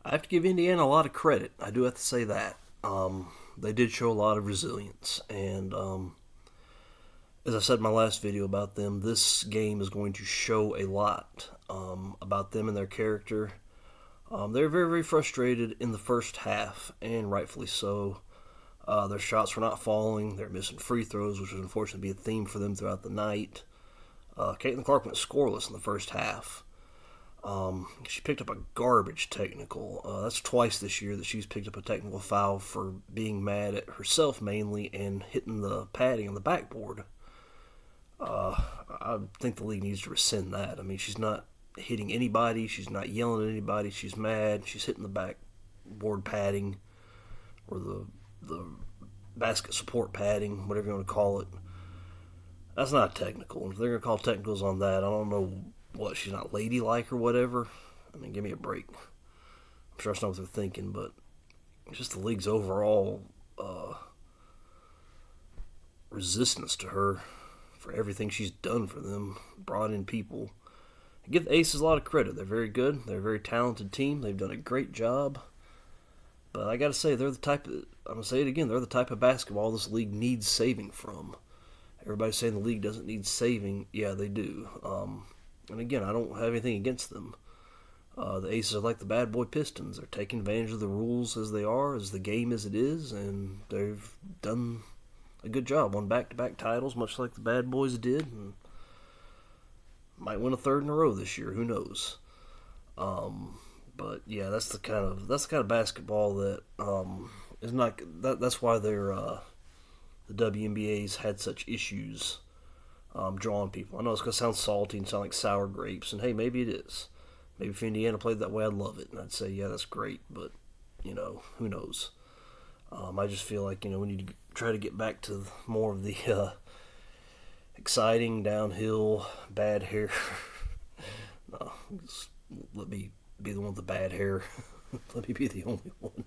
I have to give Indiana a lot of credit. I do have to say that. They did show a lot of resilience, and as I said in my last video about them, this game is going to show a lot about them and their character. They were very, very frustrated in the first half, and rightfully so. Their shots were not falling. They're missing free throws, which was unfortunately be a theme for them throughout the night. Caitlin Clark went scoreless in the first half. She picked up a garbage technical. That's twice this year that she's picked up a technical foul for being mad at herself mainly and hitting the padding on the backboard. I think the league needs to rescind that. I mean, she's not hitting anybody. She's not yelling at anybody. She's mad. She's hitting the backboard padding or the basket support padding, whatever you want to call it. That's not technical. If they're going to call technicals on that, I don't know what, she's not ladylike or whatever. I mean, give me a break. I'm sure that's not what they're thinking, but it's just the league's overall resistance to her for everything she's done for them, brought in people. I give the Aces a lot of credit. They're very good. They're a very talented team. They've done a great job. But I got to say, they're the type of, I'm going to say it again, they're the type of basketball this league needs saving from. Everybody's saying the league doesn't need saving. Yeah, they do. And again, I don't have anything against them. The Aces are like the bad boy Pistons. They're taking advantage of the rules as they are, as the game as it is, and they've done a good job. Won back-to-back titles, much like the bad boys did, and might win a third in a row this year. Who knows? But yeah, that's the kind of basketball that is not. That's why the WNBA's had such issues drawing people. I know it's going to sound salty and sound like sour grapes, and hey, maybe it is. Maybe if Indiana played that way, I'd love it, and I'd say, yeah, that's great, but, who knows. I just feel like, we need to try to get back to more of the exciting, downhill, bad hair. No, let me be the one with the bad hair. Let me be the only one.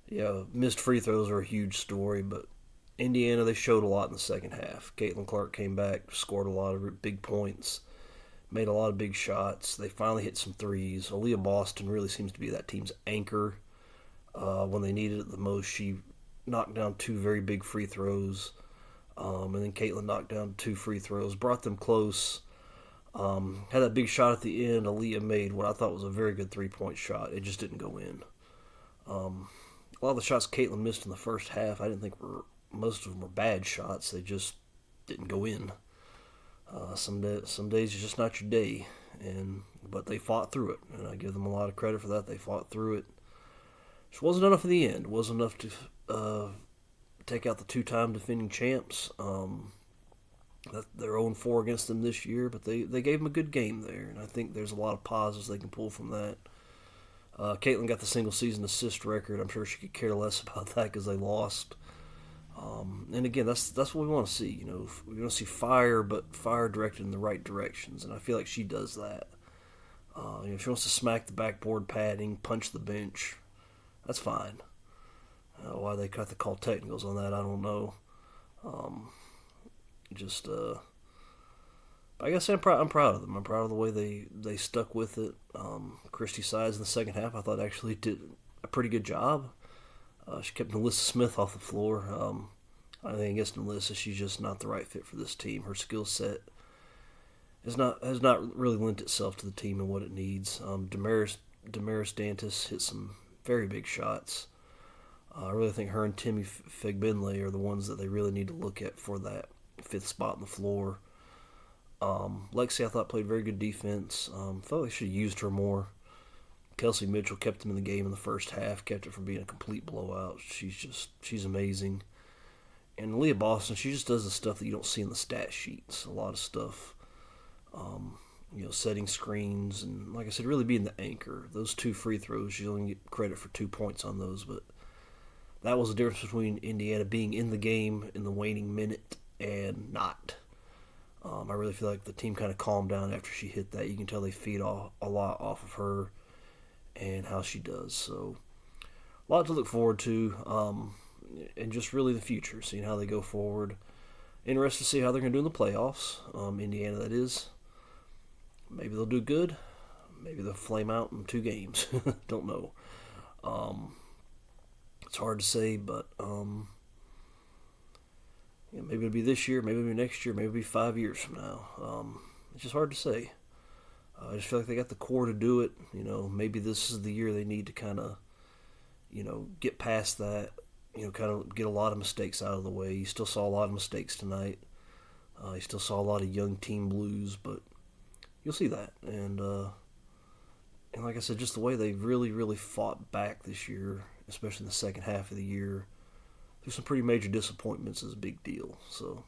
Yeah, missed free throws are a huge story, but Indiana, they showed a lot in the second half. Caitlin Clark came back, scored a lot of big points, made a lot of big shots. They finally hit some threes. Aaliyah Boston really seems to be that team's anchor. When they needed it the most, she knocked down two very big free throws. And then Caitlin knocked down two free throws, brought them close. Had that big shot at the end. Aaliyah made what I thought was a very good three-point shot. It just didn't go in. A lot of the shots Caitlin missed in the first half, I didn't think most of them were bad shots. They just didn't go in. Some days it's just not your day, but they fought through it, and I give them a lot of credit for that. They fought through it. Just wasn't enough in the end. Wasn't enough to take out the two-time defending champs. They're 0-4 against them this year, but they gave them a good game there, and I think there's a lot of positives they can pull from that. Caitlin got the single-season assist record. I'm sure she could care less about that because they lost. And again, that's what we want to see. We want to see fire, but fire directed in the right directions, and I feel like she does that. If she wants to smack the backboard padding, punch the bench, that's fine. Why they got to call technicals on that, I don't know. I guess I'm proud of them. I'm proud of the way they stuck with it. Christy Sides in the second half, I thought actually did a pretty good job. She kept Nalissa Smith off the floor. I think against Nalissa, she's just not the right fit for this team. Her skill set has not really lent itself to the team and what it needs. Damaris Dantas hit some very big shots. I really think her and Timmy Fegbenle are the ones that they really need to look at for that fifth spot on the floor. Lexi, I thought, played very good defense. Felt like they should have used her more. Kelsey Mitchell kept them in the game in the first half, kept it from being a complete blowout. She's amazing. And Leah Boston, she just does the stuff that you don't see in the stat sheets. A lot of stuff, setting screens, and like I said, really being the anchor. Those two free throws, you only get credit for 2 points on those, but that was the difference between Indiana being in the game in the waning minute and not. I really feel like the team kind of calmed down after she hit that. You can tell they feed a lot off of her and how she does. So, a lot to look forward to, and just really the future, seeing how they go forward. Interested to see how they're going to do in the playoffs. Indiana, that is. Maybe they'll do good. maybe they'll flame out in 2 games. Don't know. It's hard to say, but maybe it'll be this year, maybe it'll be next year, maybe it'll be 5 years from now. It's just hard to say. I just feel like they got the core to do it. Maybe this is the year they need to kind of, get past that. Kind of get a lot of mistakes out of the way. You still saw a lot of mistakes tonight. You still saw a lot of young team blues, but you'll see that. And like I said, just the way they really, really fought back this year, especially in the second half of the year, through some pretty major disappointments is a big deal. So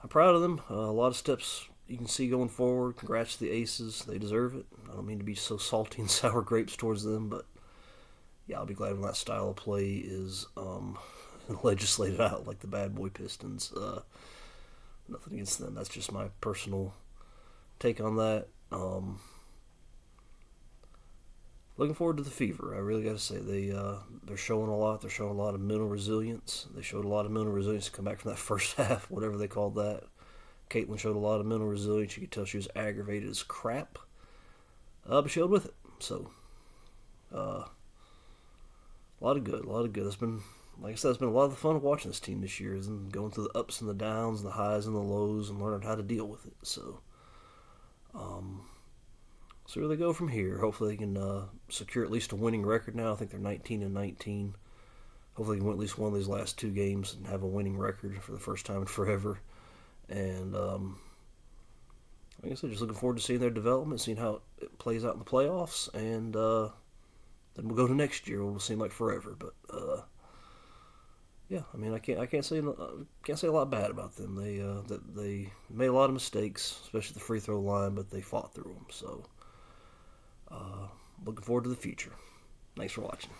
I'm proud of them. A lot of steps you can see going forward. Congrats to the Aces. They deserve it. I don't mean to be so salty and sour grapes towards them, but yeah, I'll be glad when that style of play is legislated out like the bad boy Pistons. Nothing against them. That's just my personal take on that. Looking forward to the Fever. I really got to say they're showing a lot. They're showing a lot of mental resilience. They showed a lot of mental resilience to come back from that first half, whatever they called that. Caitlin showed a lot of mental resilience. You could tell she was aggravated as crap, but she held with it. So, a lot of good. It's been, like I said, it's been a lot of fun watching this team this year, and going through the ups and the downs, and the highs and the lows, and learning how to deal with it. So, where they go from here. Hopefully, they can secure at least a winning record now. I think they're 19-19. Hopefully, they can win at least one of these last 2 games and have a winning record for the first time in forever. And like I said, just looking forward to seeing their development, seeing how it plays out in the playoffs, and then we'll go to next year. It will seem like forever, but yeah, I mean, I can't say a lot bad about them. They made a lot of mistakes, especially the free throw line, but they fought through them. So, looking forward to the future. Thanks for watching.